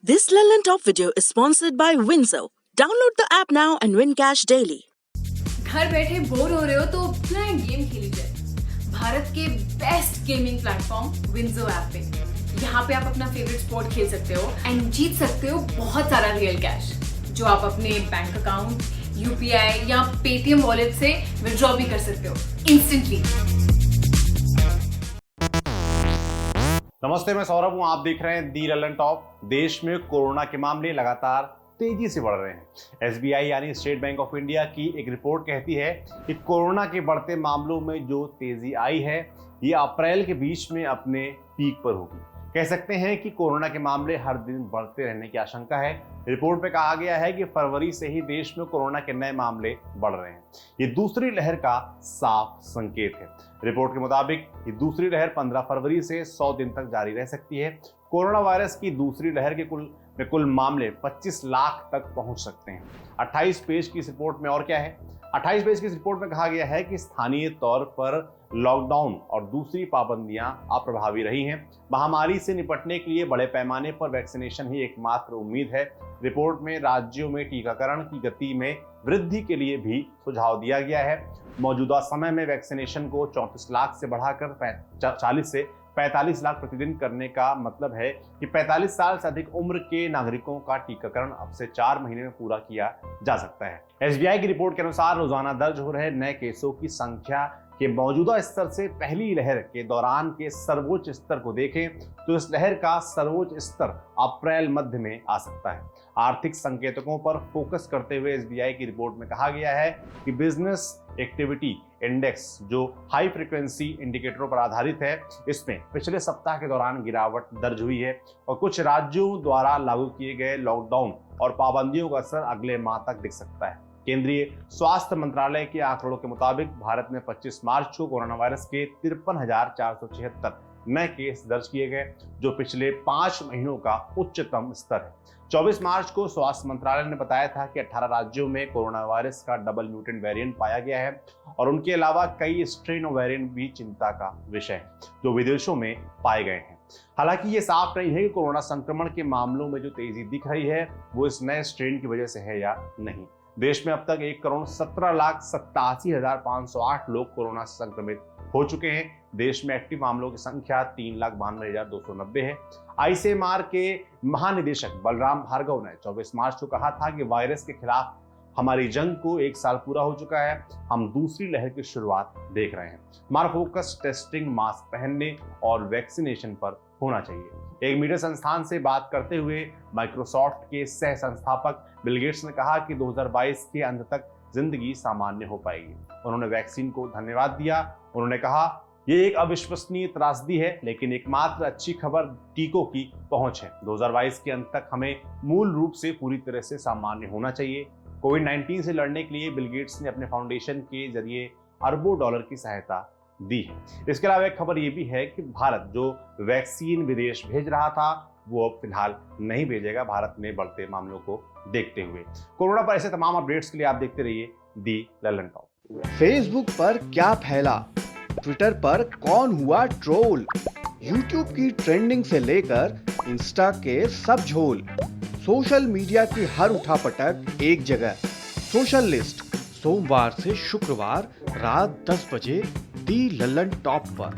This Lelland Top video is sponsored by Windsor. Download the app now and win cash daily. घर बैठे bore हो रहे हो तो क्यों ना गेम खेली जाए भारत के best gaming platform WinZO app पे। यहाँ पे आप अपना फेवरेट स्पोर्ट खेल सकते हो एंड जीत सकते हो बहुत सारा रियल कैश जो आप अपने बैंक अकाउंट, यूपीआई या पेटीएम वॉलेट से विड्रॉ भी कर सकते हो इंस्टेंटली। नमस्ते, मैं सौरभ हूं। आप देख रहे हैं दी लल्लन टॉप। देश में कोरोना के मामले लगातार तेजी से बढ़ रहे हैं। एसबीआई यानी स्टेट बैंक ऑफ इंडिया की एक रिपोर्ट कहती है कि कोरोना के बढ़ते मामलों में जो तेजी आई है ये अप्रैल के बीच में अपने पीक पर होगी। कह सकते हैं कि कोरोना के मामले हर दिन बढ़ते रहने की आशंका है। रिपोर्ट में कहा गया है कि फरवरी से ही देश में कोरोना के नए मामले बढ़ रहे हैं। ये दूसरी लहर का साफ संकेत है। रिपोर्ट के मुताबिक ये दूसरी लहर 15 फरवरी से 100 दिन तक जारी रह सकती है। कोरोना वायरस की दूसरी लहर के कुल मामले 25 लाख तक पहुंच सकते हैं। 28 पेज की इस रिपोर्ट में और क्या है? 28 पेज की इस रिपोर्ट में कहा गया है कि स्थानीय तौर पर लॉकडाउन और दूसरी पाबंदियां अप्रभावी रही हैं। महामारी से निपटने के लिए बड़े पैमाने पर वैक्सीनेशन ही एकमात्र उम्मीद है। रिपोर्ट में राज्यों में टीकाकरण की गति में वृद्धि के लिए भी सुझाव दिया गया है। मौजूदा समय में वैक्सीनेशन को 34 लाख से बढ़ाकर 40 से 45 लाख प्रतिदिन करने का मतलब है कि 45 साल से अधिक उम्र के नागरिकों का टीकाकरण अब से 4 महीने में पूरा किया जा सकता है। एसबीआई की रिपोर्ट के अनुसार रोजाना दर्ज हो रहे नए केसों की संख्या के मौजूदा स्तर से पहली लहर के दौरान के सर्वोच्च स्तर को देखें तो इस लहर का सर्वोच्च स्तर अप्रैल मध्य में आ सकता है। आर्थिक संकेतकों पर फोकस करते हुए एसबीआई की रिपोर्ट में कहा गया है कि बिजनेस एक्टिविटी इंडेक्स जो हाई फ्रीक्वेंसी इंडिकेटरों पर आधारित है, इसमें पिछले सप्ताह के दौरान गिरावट दर्ज हुई है और कुछ राज्यों द्वारा लागू किए गए लॉकडाउन और पाबंदियों का असर अगले माह तक दिख सकता है। केंद्रीय स्वास्थ्य मंत्रालय के आंकड़ों के मुताबिक भारत में 25 मार्च को कोरोना वायरस के 53,476 नए केस दर्ज किए गए, जो पिछले 5 महीनों का उच्चतम स्तर है। 24 मार्च को स्वास्थ्य मंत्रालय ने बताया था कि 18 राज्यों में कोरोना वायरस का डबल म्यूटेंट वेरिएंट पाया गया है और उनके अलावा कई स्ट्रेन वेरिएंट भी चिंता का विषय है जो विदेशों में पाए गए हैं। हालांकि ये साफ नहीं है कि कोरोना संक्रमण के मामलों में जो तेजी दिख रही है वो इस नए स्ट्रेन की वजह से है या नहीं। देश में अब तक 1,17,87,508 लोग कोरोना से संक्रमित हो चुके हैं। देश में एक्टिव मामलों की संख्या 3,92,290 है। आईसीएमआर के महानिदेशक बलराम भार्गव ने 24 मार्च को कहा था कि वायरस के खिलाफ हमारी जंग को 1 साल पूरा हो चुका है। हम दूसरी लहर की शुरुआत देख रहे हैं। हमारा फोकस टेस्टिंग, मास्क पहनने और वैक्सीनेशन पर होना चाहिए। एक मीडिया संस्थान से बात करते हुए माइक्रोसॉफ्ट के सह संस्थापक बिल गेट्स ने कहा कि 2022 के अंत तक जिंदगी सामान्य हो पाएगी। उन्होंने वैक्सीन को धन्यवाद दिया। उन्होंने कहा, ये एक अविश्वसनीय त्रासदी है, लेकिन एकमात्र अच्छी खबर टीकों की पहुंच है। 2022 के अंत तक हमें मूल रूप से पूरी तरह से सामान्य होना चाहिए। कोविड-19 से लड़ने के लिए बिल गेट्स ने अपने फाउंडेशन के जरिए अरबों डॉलर की सहायता दी है। इसके अलावा एक खबर ये भी है कि भारत जो वैक्सीन विदेश भेज रहा था वो अब फिलहाल नहीं भेजेगा, भारत में बढ़ते मामलों को देखते हुए। कोरोना पर ऐसे तमाम अपडेट्स के लिए आप देखते रहिए दी लल्लन टॉप। फेसबुक पर क्या फैला, ट्विटर पर कौन हुआ ट्रोल, यूट्यूब की ट्रेंडिंग से लेकर इंस्टा के सब झोल, सोशल मीडिया की हर उठापटक एक जगह। सोशल लिस्ट सोमवार से शुक्रवार रात 10 बजे दी लल्लन टॉप पर।